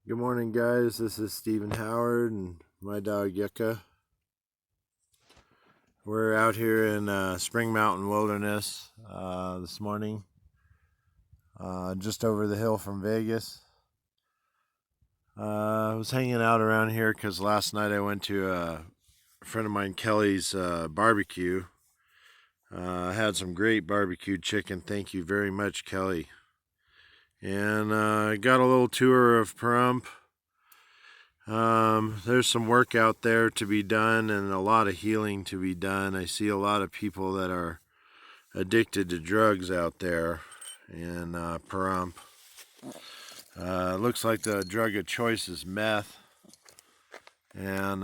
Good morning, guys. This is Stephen Howard and my dog Yucca. We're out here in Spring Mountain Wilderness this morning, just over the hill from Vegas. I was hanging out around here because last night I went to a friend of mine, Kelly's barbecue. I had some great barbecued chicken. Thank you very much, Kelly. And I got a little tour of Pahrump. There's some work out there to be done and a lot of healing to be done. I see a lot of people that are addicted to drugs out there in Pahrump. Looks like the drug of choice is meth, and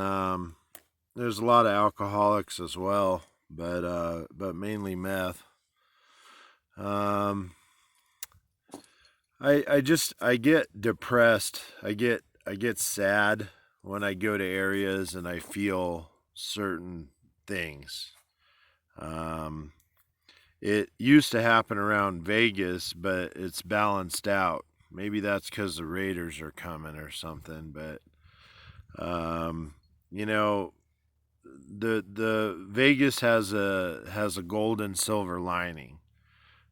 there's a lot of alcoholics as well, but mainly meth. Um, I get depressed. I get sad when I go to areas and I feel certain things. Um, it used to happen around Vegas, but it's balanced out. Maybe that's because the Raiders are coming or something. But um, you know, the Vegas has a gold and silver lining.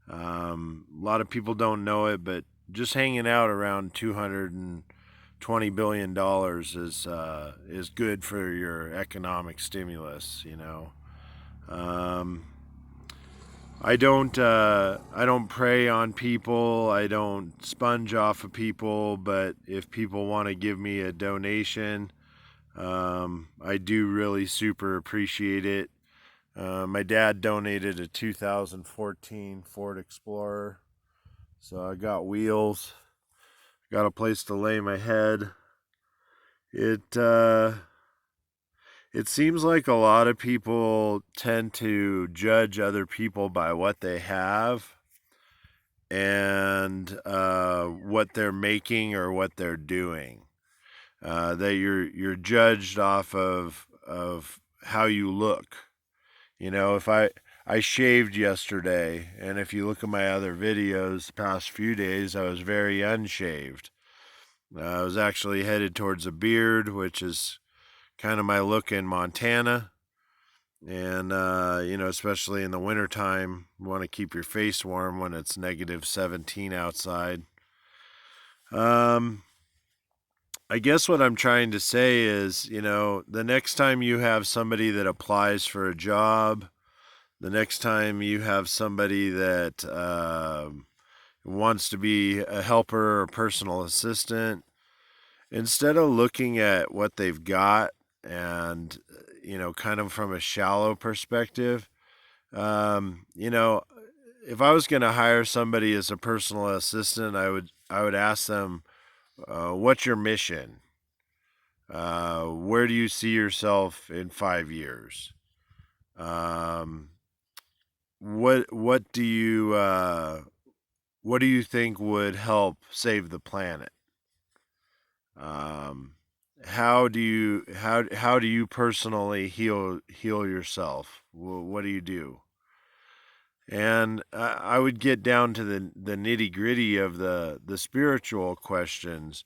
A lot of people don't know it, but just hanging out around $220 billion is good for your economic stimulus. Um, I don't prey on people. I don't sponge off of people. But if people want to give me a donation, I do really super appreciate it. My dad donated a 2014 Ford Explorer, so I got wheels, got a place to lay my head. It it seems like a lot of people tend to judge other people by what they have and what they're making or what they're doing. That you're judged off of how you look. If I shaved yesterday, and if you look at my other videos the past few days, I was very unshaved. I was actually headed towards a beard, which is kind of my look in Montana. And, especially in the wintertime, you want to keep your face warm when it's -17 outside. Um, I guess what I'm trying to say is, the next time you have somebody that applies for a job, the next time you have somebody that wants to be a helper or personal assistant, instead of looking at what they've got and, kind of from a shallow perspective, um, you know, if I was going to hire somebody as a personal assistant, I would ask them, what's your mission? Where do you see yourself in 5 years? Um, what do you think would help save the planet? Um, how do you personally heal yourself? What do you do? And I would get down to the nitty gritty of the spiritual questions.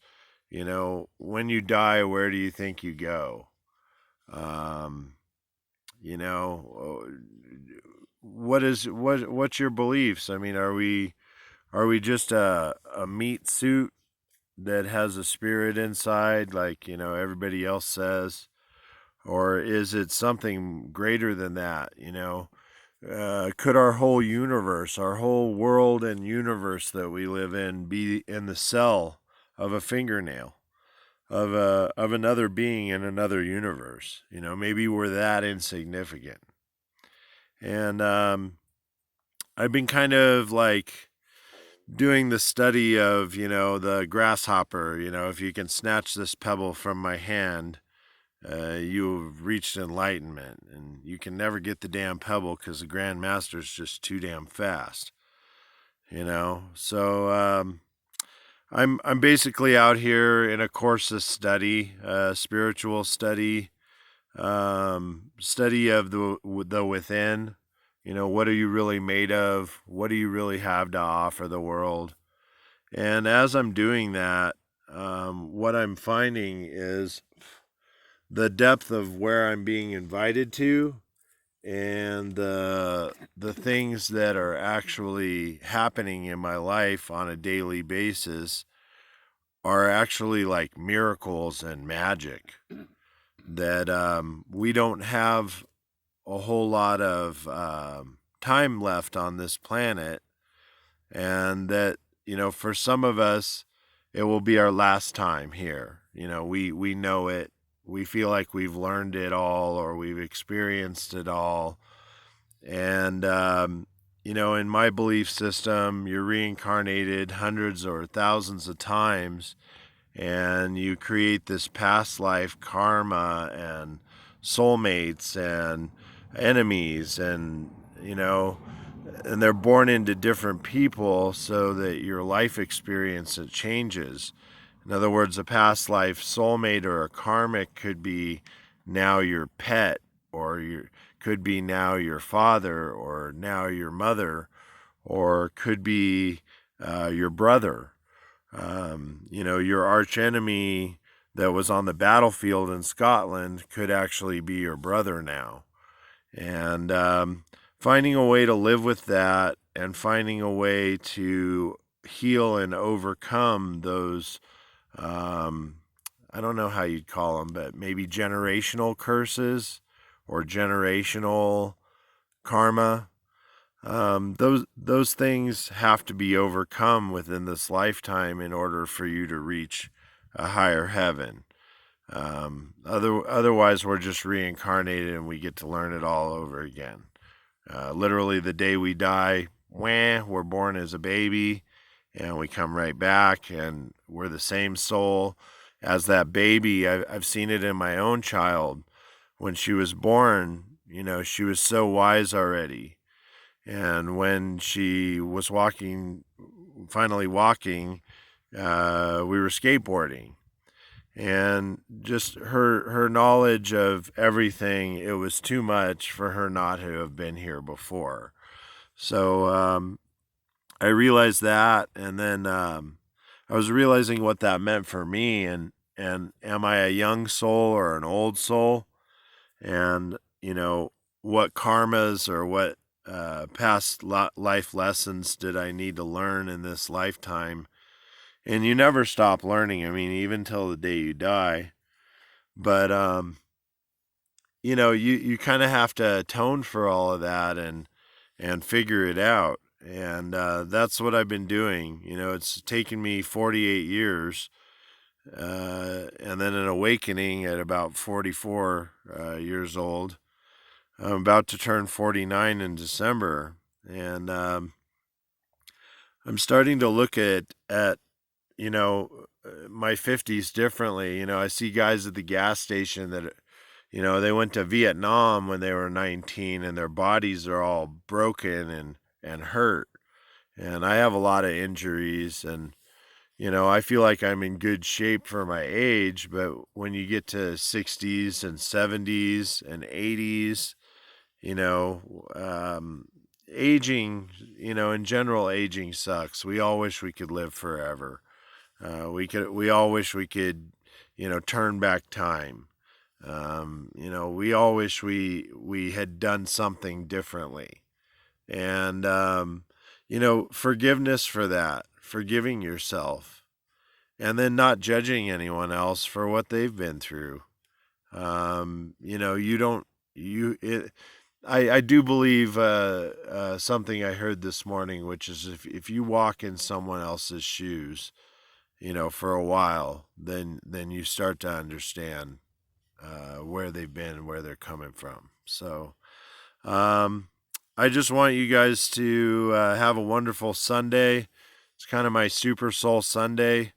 When you die, where do you think you go? Um, you know, what's your beliefs? I mean, are we just a meat suit that has a spirit inside, like everybody else says, or is it something greater than that? Could our whole universe, our whole world and universe that we live in, be in the cell of a fingernail of another being in another universe? Maybe we're that insignificant. And I've been kind of like doing the study of the grasshopper. If you can snatch this pebble from my hand, you've reached enlightenment, and you can never get the damn pebble because the Grand Master's just too damn fast. So I'm basically out here in a course of study, spiritual study, study of the within. What are you really made of? What do you really have to offer the world? And as I'm doing that, what I'm finding is the depth of where I'm being invited to, and the things that are actually happening in my life on a daily basis are actually like miracles and magic that we don't have a whole lot of time left on this planet, and that, for some of us, it will be our last time here. We know it. We feel like we've learned it all, or we've experienced it all. And, in my belief system, you're reincarnated hundreds or thousands of times, and you create this past life karma and soulmates and enemies, and they're born into different people so that your life experience it changes. In other words, a past life soulmate or a karmic could be now your pet, or could be now your father, or now your mother, or could be your brother. Your arch enemy that was on the battlefield in Scotland could actually be your brother now. And finding a way to live with that, and finding a way to heal and overcome those, I don't know how you'd call them, but maybe generational curses or generational karma. Those things have to be overcome within this lifetime in order for you to reach a higher heaven. Otherwise, we're just reincarnated and we get to learn it all over again. Literally, the day we die, we're born as a baby, and we come right back, and we're the same soul as that baby. I've seen it in my own child. When she was born, she was so wise already. And when she was finally walking, we were skateboarding. And just her knowledge of everything, it was too much for her not to have been here before. So I realized that, and then I was realizing what that meant for me, and am I a young soul or an old soul? And, what karmas or what past life lessons did I need to learn in this lifetime? And you never stop learning. I mean, even till the day you die. But you kind of have to atone for all of that, and figure it out. And that's what I've been doing. It's taken me 48 years, and then an awakening at about 44 years old. I'm about to turn 49 in December, and I'm starting to look at my 50s differently. I see guys at the gas station that, they went to Vietnam when they were 19, and their bodies are all broken and hurt. And I have a lot of injuries, and, I feel like I'm in good shape for my age, but when you get to 60s and 70s and 80s, you know, aging, in general, aging sucks. We all wish we could live forever. We all wish we could, turn back time. We all wish we had done something differently. And, forgiveness for that, forgiving yourself, and then not judging anyone else for what they've been through. You don't, I do believe something I heard this morning, which is if you walk in someone else's shoes, for a while, then you start to understand where they've been, where they're coming from. So I just want you guys to have a wonderful Sunday. It's kind of my Super Soul Sunday.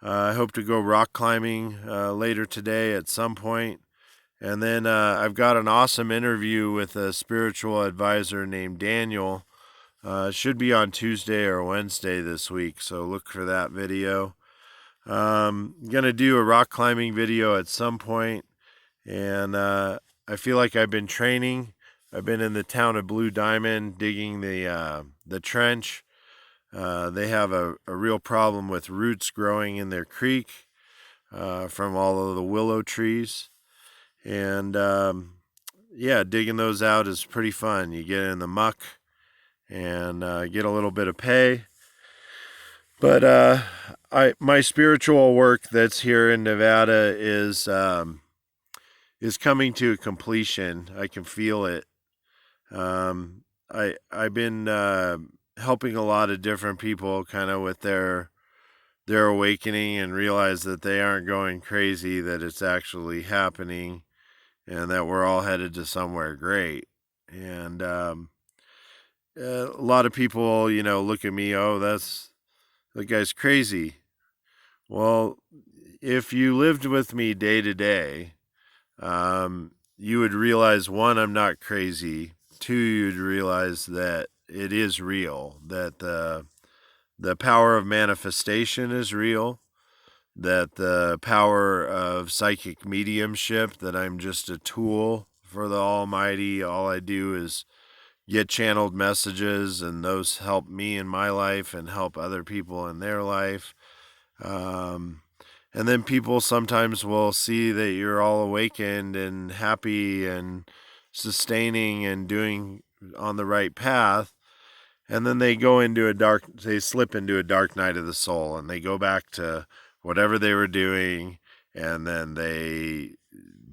I hope to go rock climbing later today at some point. And then I've got an awesome interview with a spiritual advisor named Daniel. Should be on Tuesday or Wednesday this week, so look for that video. I'm going to do a rock climbing video at some point, and I feel like I've been training. I've been in the town of Blue Diamond digging the trench. They have a real problem with roots growing in their creek. from all of the willow trees. And yeah, digging those out is pretty fun. You get in the muck and get a little bit of pay. But my spiritual work that's here in Nevada is coming to completion. I can feel it. I've been helping a lot of different people kind of with their awakening and realize that they aren't going crazy, that it's actually happening, and that we're all headed to somewhere great. And a lot of people, look at me, oh, that guy's crazy. Well, if you lived with me day to day, you would realize, one, I'm not crazy. Two, you'd realize that it is real, that the power of manifestation is real, that the power of psychic mediumship, that I'm just a tool for the Almighty. All I do is get channeled messages, and those help me in my life and help other people in their life. Um, and then people sometimes will see that you're all awakened and happy and sustaining and doing on the right path. And then they slip into a dark night of the soul, and they go back to whatever they were doing, and then they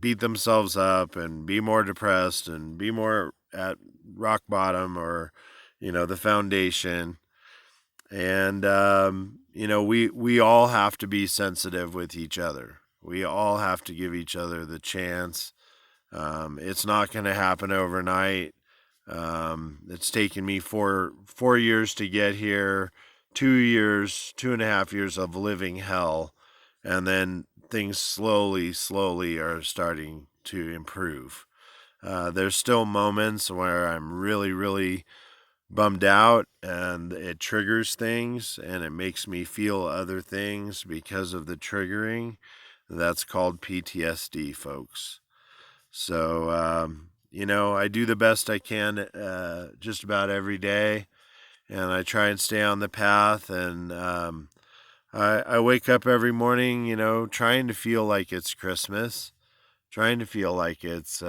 beat themselves up and be more depressed and be more at rock bottom, or the foundation. And we all have to be sensitive with each other. We all have to give each other the chance. It's not going to happen overnight. It's taken me four years to get here, 2 years, 2.5 years of living hell, and then things slowly are starting to improve. There's still moments where I'm really, really bummed out, and it triggers things, and it makes me feel other things because of the triggering. That's called PTSD, folks. So, I do the best I can just about every day, and I try and stay on the path. And I wake up every morning, trying to feel like it's Christmas, trying to feel like it's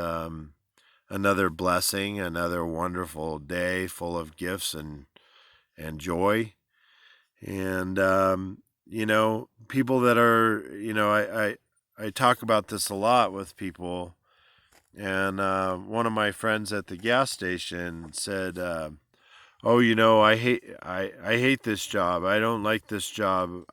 another blessing, another wonderful day full of gifts and joy. And, people that are, I talk about this a lot with people. And one of my friends at the gas station said, "Oh, I hate this job. I don't like this job.